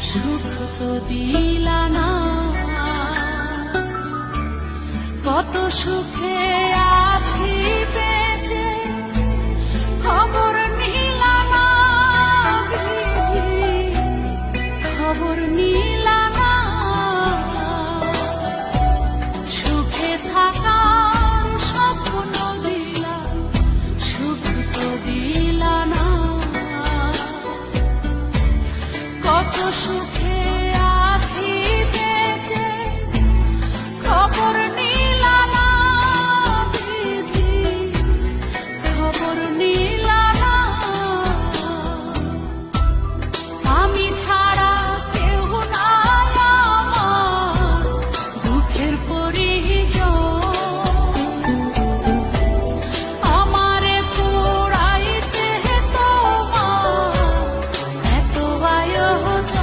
সুখ তো দিলা না, কত সুখে আছি বেঁচে, খবর নিলা না বিধি, খবর নিলা না। সুখে থাকার স্বপ্ন দিলা, সুখ তো দিলা না, কত সুখে আছি বেঁচে, খবর নিলা না বিধি, খবর নিলা না। আমি ছাড়া কেউ নাই আমার দুঃখের পরিজন, আমারে পোড়াইতে তোমার এত আয়োজন,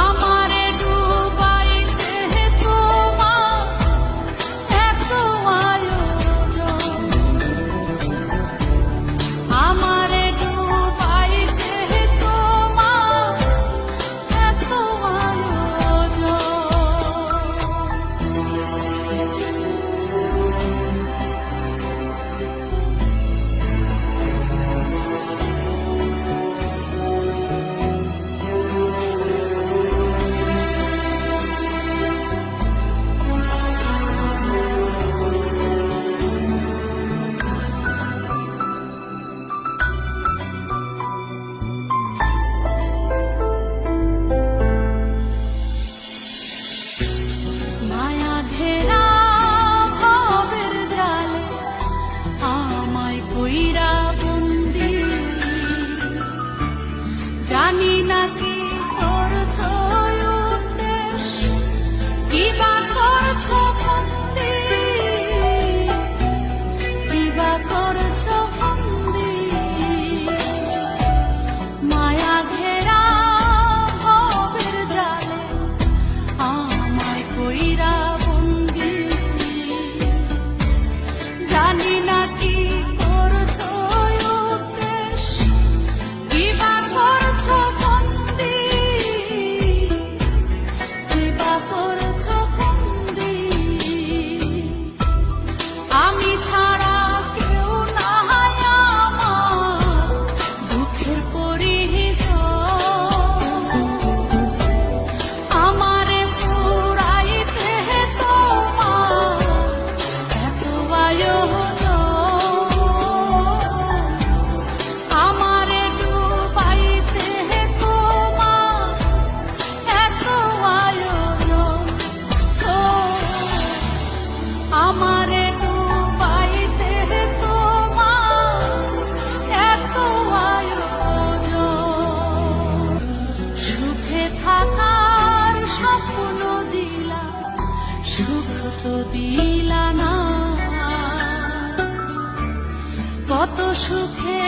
আমারে ডুবাইতে তোমার এত আয়োজন, আমারে ডুবাইতে তোমার এত আয়োজন। মায়া ঘেরা ভবের জালে আমায় কইরা বন্দি, জানি না কি করছো উদ্দেশ, কিবা করছো বন্দি, কিবা করছো বন্দি। মায়া ঘেরা ভবের জালে আমায় কইরা বন্দি, জানি না কি করছো উদ্দেশ, কিবা করছো বন্দি, কিবা করছো বন্দি। আমি ছাড়া কেউ নাই আমার দুঃখের পরিজন, আমারে পোড়াইতে তোমার এত আয়োজন, আমারে ডুবাইতে তোমার এত আয়োজন, আমারে ডুবাইতে তোমার এত আয়োজন। সুখে থাকার স্বপ্ন দিলা, সুখ তো দিলা না, কত সুখে